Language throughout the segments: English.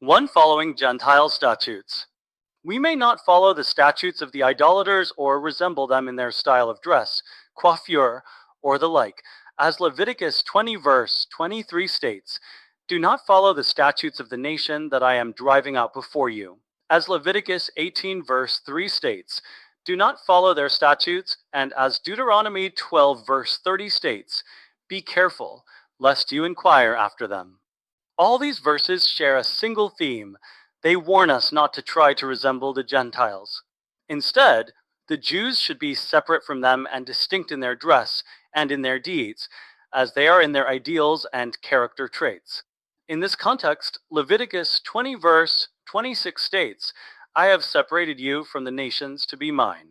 1. Following Gentile statutes. We may not follow the statutes of the idolaters or resemble them in their style of dress, coiffure, or the like. As Leviticus 20 verse 23 states, do not follow the statutes of the nation that I am driving out before you. As Leviticus 18 verse 3 states, do not follow their statutes, and as Deuteronomy 12 verse 30 states, be careful, lest you inquire after them. All these verses share a single theme. They warn us not to try to resemble the Gentiles. Instead, the Jews should be separate from them and distinct in their dress and in their deeds, as they are in their ideals and character traits. In this context, Leviticus 20 verse 26 states, I have separated you from the nations to be mine.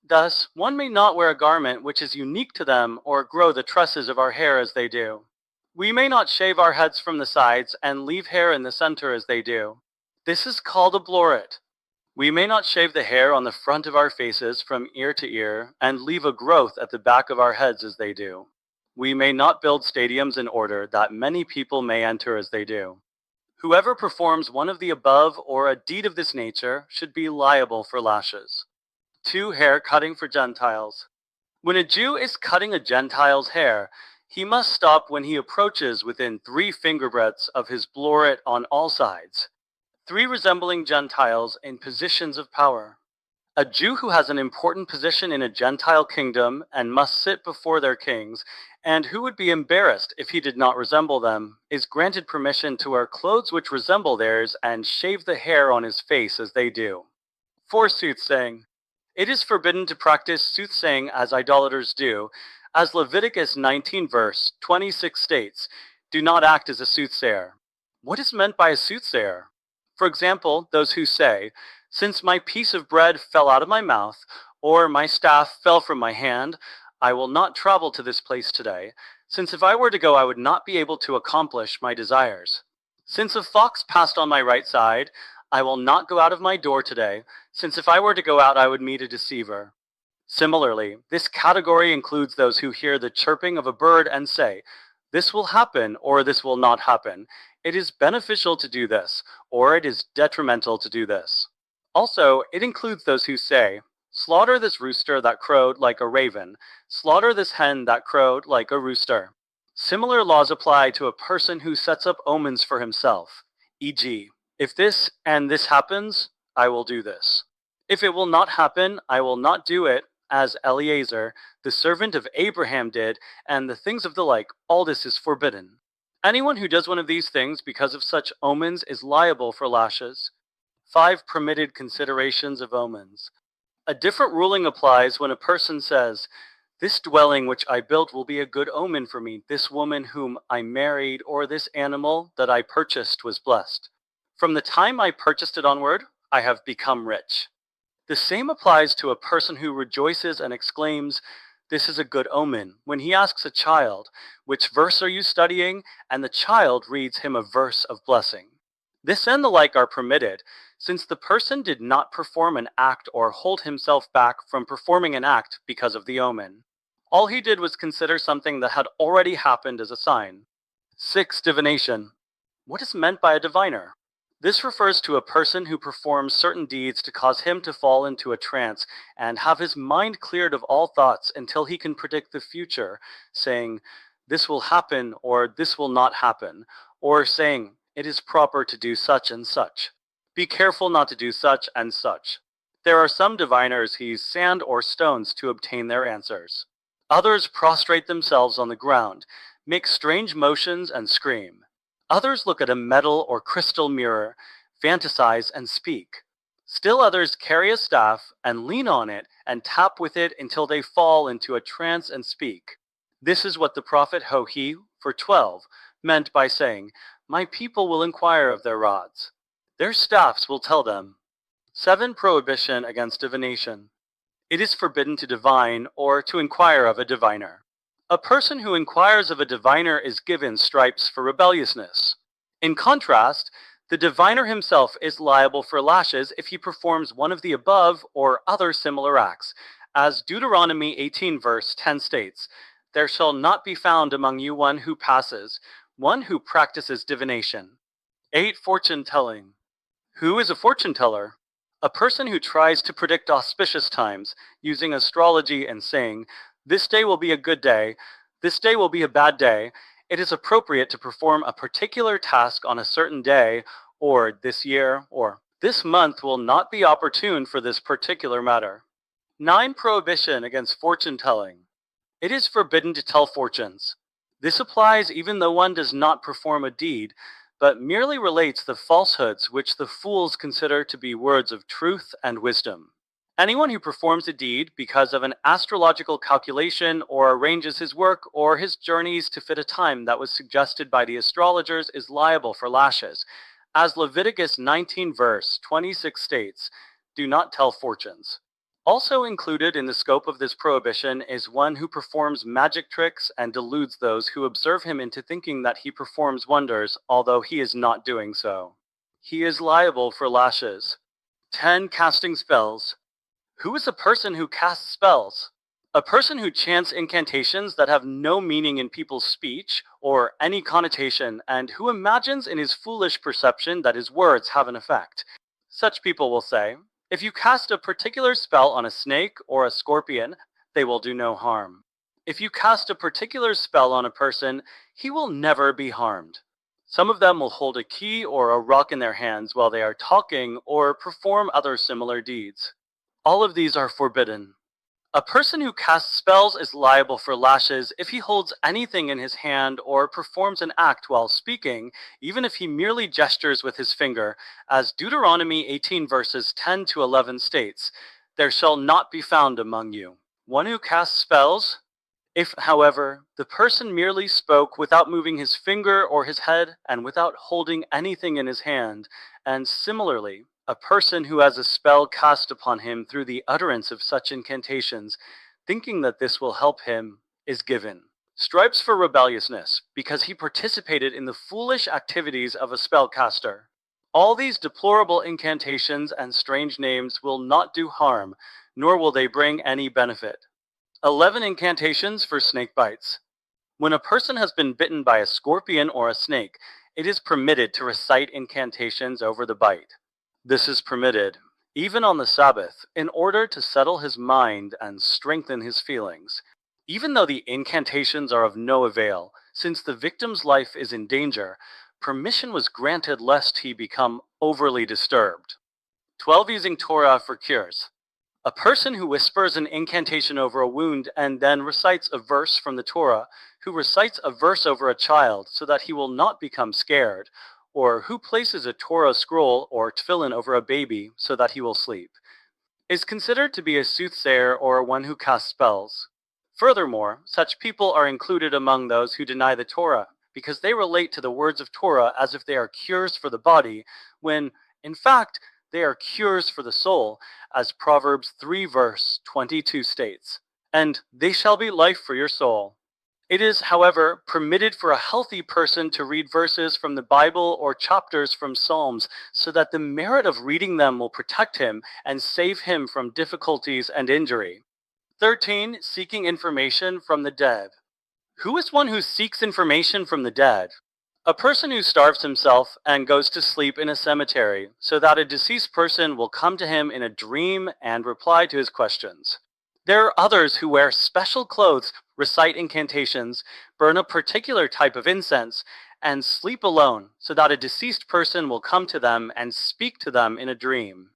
Thus, one may not wear a garment which is unique to them or grow the tresses of our hair as they do. We may not shave our heads from the sides and leave hair in the center as they do. This is called a bloret. We may not shave the hair on the front of our faces from ear to ear and leave a growth at the back of our heads as they do. We may not build stadiums in order that many people may enter as they do. Whoever performs one of the above or a deed of this nature should be liable for lashes. 2. Hair cutting for Gentiles. When a Jew is cutting a Gentile's hair, he must stop when he approaches within 3 finger breadths of his bloret on all sides. 3 resembling Gentiles in positions of power. A Jew who has an important position in a Gentile kingdom and must sit before their kings, and who would be embarrassed if he did not resemble them, is granted permission to wear clothes which resemble theirs and shave the hair on his face as they do. 4. Soothsaying. It is forbidden to practice soothsaying as idolaters do, as Leviticus 19 verse 26 states, do not act as a soothsayer. What is meant by a soothsayer? For example, those who say, since my piece of bread fell out of my mouth, or my staff fell from my hand, I will not travel to this place today, since if I were to go I would not be able to accomplish my desires. Since a fox passed on my right side, I will not go out of my door today, since if I were to go out I would meet a deceiver. Similarly, this category includes those who hear the chirping of a bird and say, this will happen or this will not happen. It is beneficial to do this, or it is detrimental to do this. Also, it includes those who say, slaughter this rooster that crowed like a raven, slaughter this hen that crowed like a rooster. Similar laws apply to a person who sets up omens for himself, e.g., if this and this happens, I will do this. If it will not happen, I will not do it, as Eliezer, the servant of Abraham, did, and the things of the like. All this is forbidden. Anyone who does one of these things because of such omens is liable for lashes. 5. Permitted considerations of omens. A different ruling applies when a person says, this dwelling which I built will be a good omen for me, this woman whom I married, or this animal that I purchased was blessed. From the time I purchased it onward, I have become rich. The same applies to a person who rejoices and exclaims, this is a good omen, when he asks a child, which verse are you studying? And the child reads him a verse of blessing. This and the like are permitted, since the person did not perform an act or hold himself back from performing an act because of the omen. All he did was consider something that had already happened as a sign. 6. Divination. What is meant by a diviner? This refers to a person who performs certain deeds to cause him to fall into a trance and have his mind cleared of all thoughts until he can predict the future, saying, this will happen or this will not happen, or saying, it is proper to do such and such. Be careful not to do such and such. There are some diviners who use sand or stones to obtain their answers. Others prostrate themselves on the ground, make strange motions and scream. Others look at a metal or crystal mirror, fantasize and speak. Still others carry a staff and lean on it and tap with it until they fall into a trance and speak. This is what the prophet Hohi, for 12, meant by saying, my people will inquire of their rods. Their staffs will tell them. 7. Prohibition against divination. It is forbidden to divine or to inquire of a diviner. A person who inquires of a diviner is given stripes for rebelliousness. In contrast, the diviner himself is liable for lashes if he performs one of the above or other similar acts, as Deuteronomy 18 verse 10 states, there shall not be found among you one who passes, one who practices divination. 8. Fortune telling. Who is a fortune teller? A person who tries to predict auspicious times using astrology and saying, "This day will be a good day, this day will be a bad day, it is appropriate to perform a particular task on a certain day, or this year, or this month will not be opportune for this particular matter." 9. Prohibition against fortune telling. It is forbidden to tell fortunes. This applies even though one does not perform a deed, but merely relates the falsehoods which the fools consider to be words of truth and wisdom. Anyone who performs a deed because of an astrological calculation or arranges his work or his journeys to fit a time that was suggested by the astrologers is liable for lashes. As Leviticus 19 verse 26 states, "Do not tell fortunes." Also included in the scope of this prohibition is one who performs magic tricks and deludes those who observe him into thinking that he performs wonders, although he is not doing so. He is liable for lashes. 10. Casting spells. Who is a person who casts spells? A person who chants incantations that have no meaning in people's speech or any connotation, and who imagines in his foolish perception that his words have an effect. Such people will say, "If you cast a particular spell on a snake or a scorpion, they will do no harm. If you cast a particular spell on a person, he will never be harmed." Some of them will hold a key or a rock in their hands while they are talking or perform other similar deeds. All of these are forbidden. A person who casts spells is liable for lashes if he holds anything in his hand or performs an act while speaking, even if he merely gestures with his finger, as Deuteronomy 18 verses 10 to 11 states, "There shall not be found among you one who casts spells." If, however, the person merely spoke without moving his finger or his head and without holding anything in his hand, and similarly, a person who has a spell cast upon him through the utterance of such incantations, thinking that this will help him, is given stripes for rebelliousness, because he participated in the foolish activities of a spellcaster. All these deplorable incantations and strange names will not do harm, nor will they bring any benefit. 11. Incantations for snake bites. When a person has been bitten by a scorpion or a snake, it is permitted to recite incantations over the bite. This is permitted, even on the Sabbath, in order to settle his mind and strengthen his feelings. Even though the incantations are of no avail, since the victim's life is in danger, permission was granted lest he become overly disturbed. 12. Using Torah for cures. A person who whispers an incantation over a wound and then recites a verse from the Torah, who recites a verse over a child so that he will not become scared, or who places a Torah scroll or tefillin over a baby so that he will sleep, is considered to be a soothsayer or one who casts spells. Furthermore, such people are included among those who deny the Torah, because they relate to the words of Torah as if they are cures for the body, when, in fact, they are cures for the soul, as Proverbs 3 verse 22 states, "And they shall be life for your soul." It is, however, permitted for a healthy person to read verses from the Bible or chapters from Psalms, so that the merit of reading them will protect him and save him from difficulties and injury. 13. Seeking information from the dead. Who is one who seeks information from the dead? A person who starves himself and goes to sleep in a cemetery, so that a deceased person will come to him in a dream and reply to his questions. There are others who wear special clothes, recite incantations, burn a particular type of incense, and sleep alone, so that a deceased person will come to them and speak to them in a dream.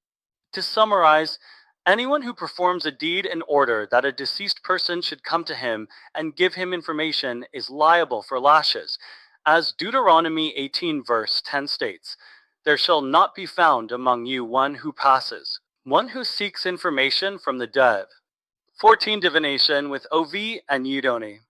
To summarize, anyone who performs a deed in order that a deceased person should come to him and give him information is liable for lashes. As Deuteronomy 18 verse 10 states, "There shall not be found among you one who passes, one who seeks information from the dead." 14. Divination with Ovi and Yidoni.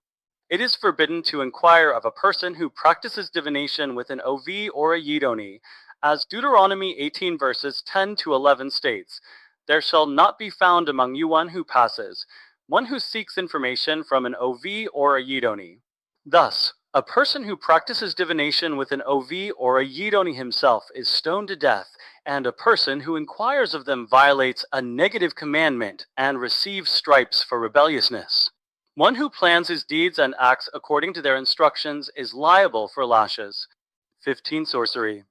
It is forbidden to inquire of a person who practices divination with an Ovi or a Yidoni, as Deuteronomy 18 verses 10 to 11 states, "There shall not be found among you one who passes, one who seeks information from an Ovi or a Yidoni." Thus, a person who practices divination with an Ovi or a Yidoni himself is stoned to death, and a person who inquires of them violates a negative commandment and receives stripes for rebelliousness. One who plans his deeds and acts according to their instructions is liable for lashes. 15. Sorcery.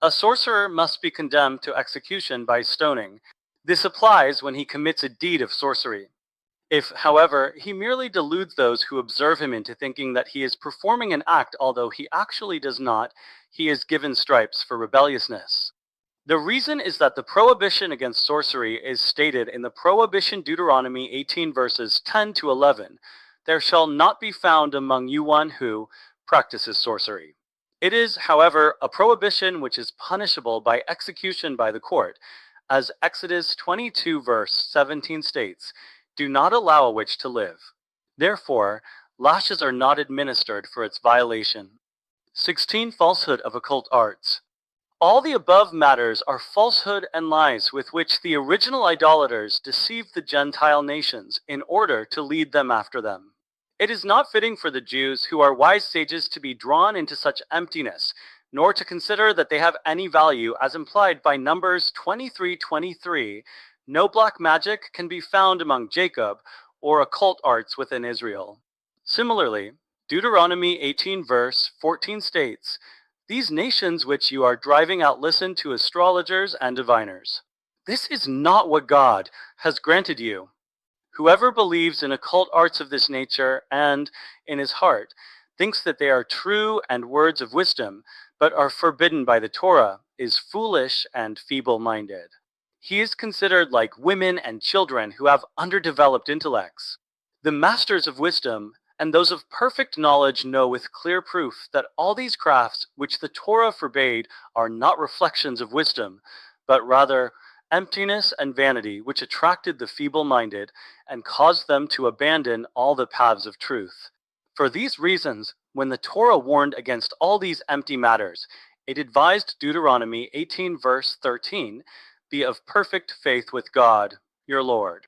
A sorcerer must be condemned to execution by stoning. This applies when he commits a deed of sorcery. If, however, he merely deludes those who observe him into thinking that he is performing an act although he actually does not, he is given stripes for rebelliousness. The reason is that the prohibition against sorcery is stated in the Prohibition Deuteronomy 18 verses 10 to 11. There shall not be found among you one who practices sorcery. It is, however, a prohibition which is punishable by execution by the court, as Exodus 22 verse 17 states, do not allow a witch to live. Therefore, lashes are not administered for its violation. 16. Falsehood of occult arts. All the above matters are falsehood and lies with which the original idolaters deceived the Gentile nations in order to lead them after them. It is not fitting for the Jews who are wise sages to be drawn into such emptiness, nor to consider that they have any value as implied by Numbers 23:23. No black magic can be found among Jacob, or occult arts within Israel. Similarly, Deuteronomy 18 verse 14 states, these nations which you are driving out listen to astrologers and diviners. This is not what God has granted you. Whoever believes in occult arts of this nature and, in his heart, thinks that they are true and words of wisdom, but are forbidden by the Torah, is foolish and feeble-minded. He is considered like women and children who have underdeveloped intellects. The masters of wisdom and those of perfect knowledge know with clear proof that all these crafts which the Torah forbade are not reflections of wisdom, but rather emptiness and vanity which attracted the feeble-minded and caused them to abandon all the paths of truth. For these reasons, when the Torah warned against all these empty matters, it advised Deuteronomy 18 verse 13, be of perfect faith with God, your Lord.